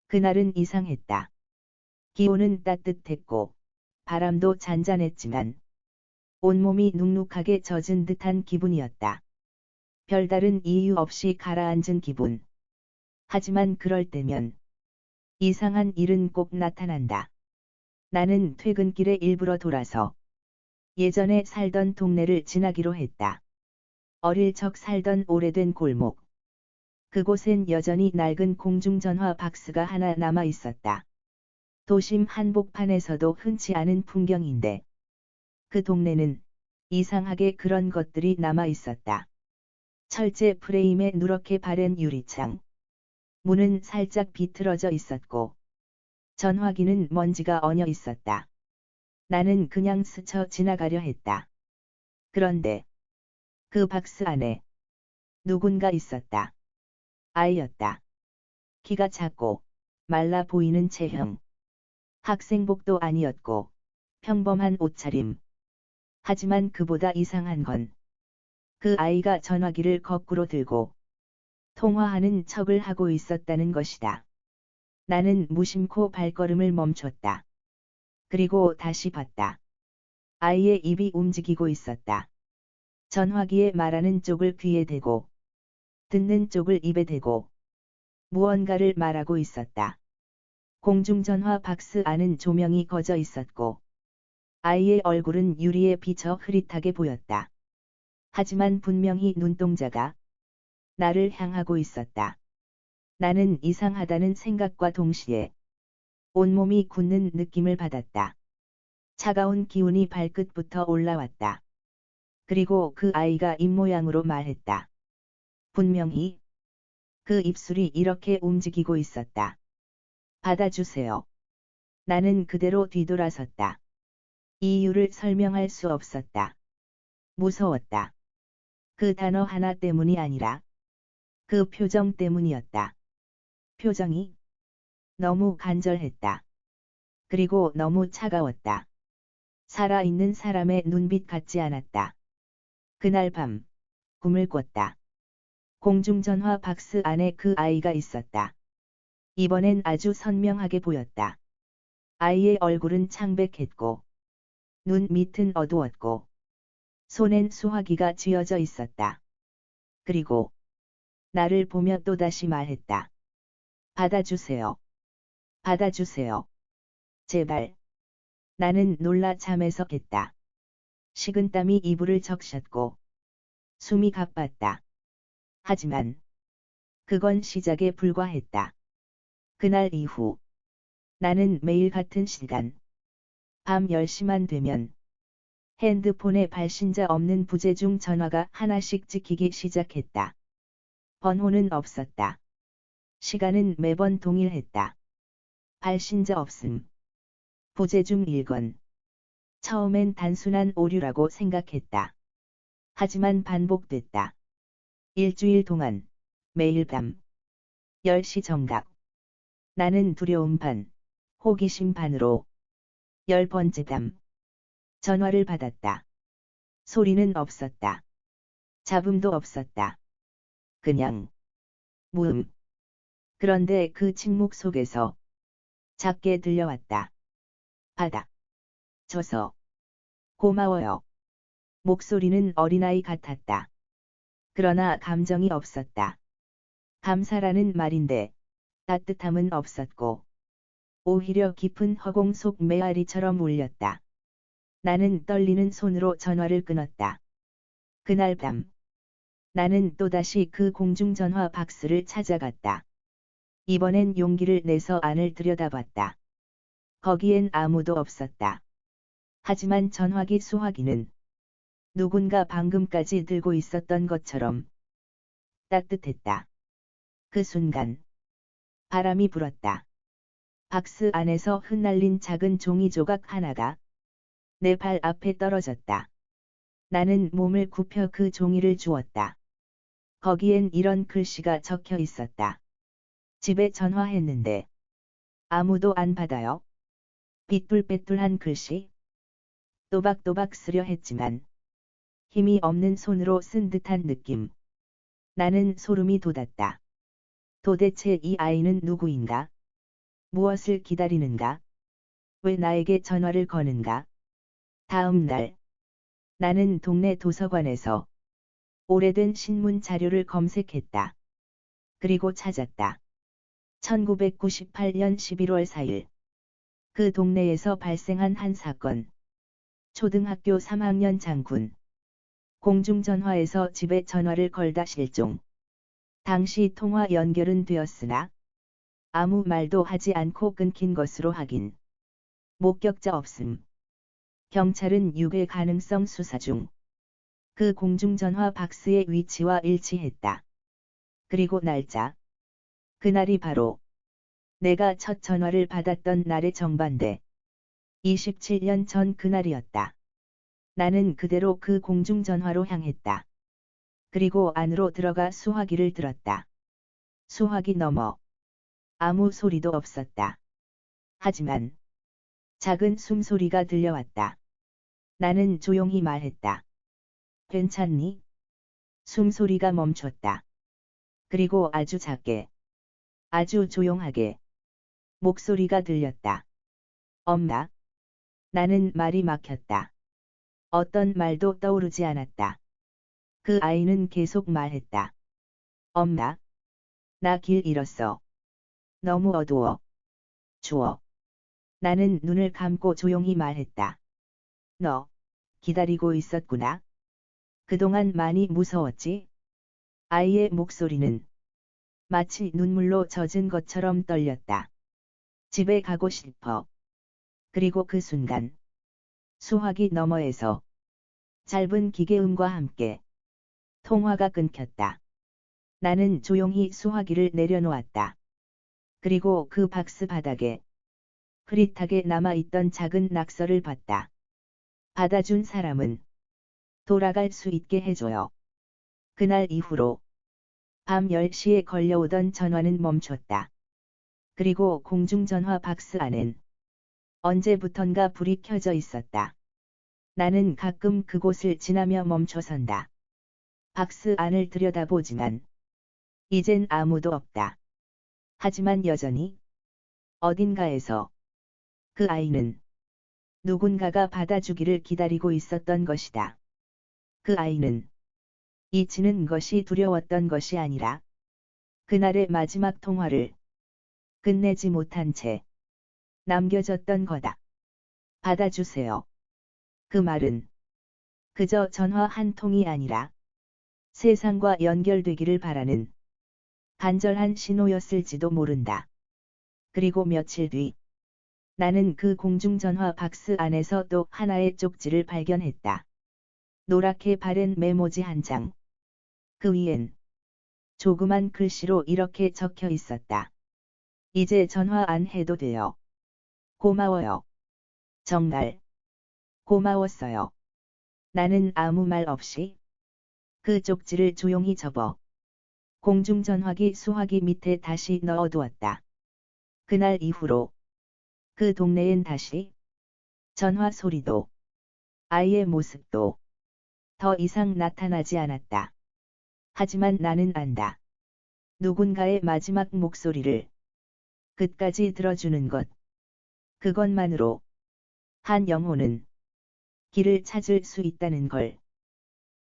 그날은 이상했다. 기온은 따뜻했고 바람도 잔잔했지만 온몸이 눅눅하게 젖은 듯한 기분이었다. 별다른 이유 없이 가라앉은 기분. 하지만 그럴 때면 이상한 일은 꼭 나타난다. 나는 퇴근길에 일부러 돌아서 예전에 살던 동네를 지나기로 했다. 어릴 적 살던 오래된 골목. 그곳엔 여전히 낡은 공중전화 박스가 하나 남아 있었다. 도심 한복판에서도 흔치 않은 풍경인데 그 동네는 이상하게 그런 것들이 남아 있었다. 철제 프레임에 누렇게 바랜 유리창. 문은 살짝 비틀어져 있었고 전화기는 먼지가 얹어 있었다. 나는 그냥 스쳐 지나가려 했다. 그런데 그 박스 안에 누군가 있었다. 아이였다. 키가 작고 말라 보이는 체형. 학생복도 아니었고 평범한 옷차림. 하지만 그보다 이상한 건 그 아이가 전화기를 거꾸로 들고 통화하는 척을 하고 있었다는 것이다. 나는 무심코 발걸음을 멈췄다. 그리고 다시 봤다. 아이의 입이 움직이고 있었다. 전화기에 말하는 쪽을 귀에 대고 듣는 쪽을 입에 대고 무언가를 말하고 있었다. 공중전화 박스 안은 조명이 꺼져 있었고 아이의 얼굴은 유리에 비쳐 흐릿하게 보였다. 하지만 분명히 눈동자가 나를 향하고 있었다. 나는 이상하다는 생각과 동시에 온몸이 굳는 느낌을 받았다. 차가운 기운이 발끝부터 올라왔다. 그리고 그 아이가 입모양으로 말했다. 분명히 그 입술이 이렇게 움직이고 있었다. 받아주세요. 나는 그대로 뒤돌아섰다. 이유를 설명할 수 없었다. 무서웠다. 그 단어 하나 때문이 아니라 그 표정 때문이었다. 표정이 너무 간절했다. 그리고 너무 차가웠다. 살아있는 사람의 눈빛 같지 않았다. 그날 밤 꿈을 꿨다. 공중전화 박스 안에 그 아이가 있었다. 이번엔 아주 선명하게 보였다. 아이의 얼굴은 창백했고 눈 밑은 어두웠고 손엔 수화기가 쥐어져 있었다. 그리고 나를 보며 또다시 말했다. 받아주세요. 받아주세요. 제발. 나는 놀라 잠에서 깼다. 식은땀이 이불을 적셨고 숨이 가빴다. 하지만 그건 시작에 불과했다. 그날 이후 나는 매일 같은 시간 밤 10시만 되면 핸드폰에 발신자 없는 부재중 전화가 하나씩 찍히기 시작했다. 번호는 없었다. 시간은 매번 동일했다. 발신자 없음. 부재중 1건. 처음엔 단순한 오류라고 생각했다. 하지만 반복됐다. 일주일 동안 매일 밤 10시 정각. 나는 두려움 반, 호기심 반으로 10번째 밤 전화를 받았다. 소리는 없었다. 잡음도 없었다. 그냥 무음. 그런데 그 침묵 속에서 작게 들려왔다. 받아 줘서 고마워요. 목소리는 어린아이 같았다. 그러나 감정이 없었다. 감사라는 말인데 따뜻함은 없었고 오히려 깊은 허공 속 메아리처럼 울렸다. 나는 떨리는 손으로 전화를 끊었다. 그날 밤 나는 또다시 그 공중전화 박스를 찾아갔다. 이번엔 용기를 내서 안을 들여다봤다. 거기엔 아무도 없었다. 하지만 전화기 수화기는 누군가 방금까지 들고 있었던 것처럼 따뜻했다. 그 순간 바람이 불었다. 박스 안에서 흩날린 작은 종이 조각 하나가 내 발 앞에 떨어졌다. 나는 몸을 굽혀 그 종이를 주웠다. 거기엔 이런 글씨가 적혀 있었다. 집에 전화했는데 아무도 안 받아요. 삐뚤빼뚤한 글씨. 또박또박 쓰려 했지만 힘이 없는 손으로 쓴 듯한 느낌. 나는 소름이 돋았다. 도대체 이 아이는 누구인가? 무엇을 기다리는가? 왜 나에게 전화를 거는가? 다음 날, 나는 동네 도서관에서 오래된 신문 자료를 검색했다. 그리고 찾았다. 1998년 11월 4일. 그 동네에서 발생한 한 사건. 초등학교 3학년 장군. 공중전화에서 집에 전화를 걸다 실종. 당시 통화 연결은 되었으나 아무 말도 하지 않고 끊긴 것으로 확인. 목격자 없음. 경찰은 유괴 가능성 수사 중. 그 공중전화 박스의 위치와 일치했다. 그리고 날짜. 그날이 바로 내가 첫 전화를 받았던 날의 정반대. 27년 전 그날이었다. 나는 그대로 그 공중전화로 향했다. 그리고 안으로 들어가 수화기를 들었다. 수화기 너머. 아무 소리도 없었다. 하지만 작은 숨소리가 들려왔다. 나는 조용히 말했다. 괜찮니? 숨소리가 멈췄다. 그리고 아주 작게, 아주 조용하게 목소리가 들렸다. 엄마. 나는 말이 막혔다. 어떤 말도 떠오르지 않았다. 그 아이는 계속 말했다. 엄마. 나 길 잃었어. 너무 어두워. 추워. 나는 눈을 감고 조용히 말했다. 너, 기다리고 있었구나. 그동안 많이 무서웠지? 아이의 목소리는 마치 눈물로 젖은 것처럼 떨렸다. 집에 가고 싶어. 그리고 그 순간, 수화기 너머에서 짧은 기계음과 함께 통화가 끊겼다. 나는 조용히 수화기를 내려놓았다. 그리고 그 박스 바닥에 흐릿하게 남아있던 작은 낙서를 봤다. 받아준 사람은 돌아갈 수 있게 해줘요. 그날 이후로 밤 10시에 걸려오던 전화는 멈췄다. 그리고 공중전화 박스 안엔 언제부턴가 불이 켜져 있었다. 나는 가끔 그곳을 지나며 멈춰선다. 박스 안을 들여다보지만 이젠 아무도 없다. 하지만 여전히 어딘가에서 그 아이는 누군가가 받아주기를 기다리고 있었던 것이다. 그 아이는 잊히는 것이 두려웠던 것이 아니라 그날의 마지막 통화를 끝내지 못한 채 남겨졌던 거다. 받아주세요. 그 말은 그저 전화 한 통이 아니라 세상과 연결되기를 바라는 간절한 신호였을지도 모른다. 그리고 며칠 뒤 나는 그 공중전화 박스 안에서 또 하나의 쪽지를 발견했다. 노랗게 바른 메모지 한 장. 그 위엔 조그만 글씨로 이렇게 적혀 있었다. 이제 전화 안 해도 돼요. 고마워요. 정말 고마웠어요. 나는 아무 말 없이 그 쪽지를 조용히 접어 공중전화기 수화기 밑에 다시 넣어두었다. 그날 이후로 그 동네엔 다시 전화 소리도 아이의 모습도 더 이상 나타나지 않았다. 하지만 나는 안다. 누군가의 마지막 목소리를 끝까지 들어주는 것. 그것만으로 한 영혼은 길을 찾을 수 있다는 걸.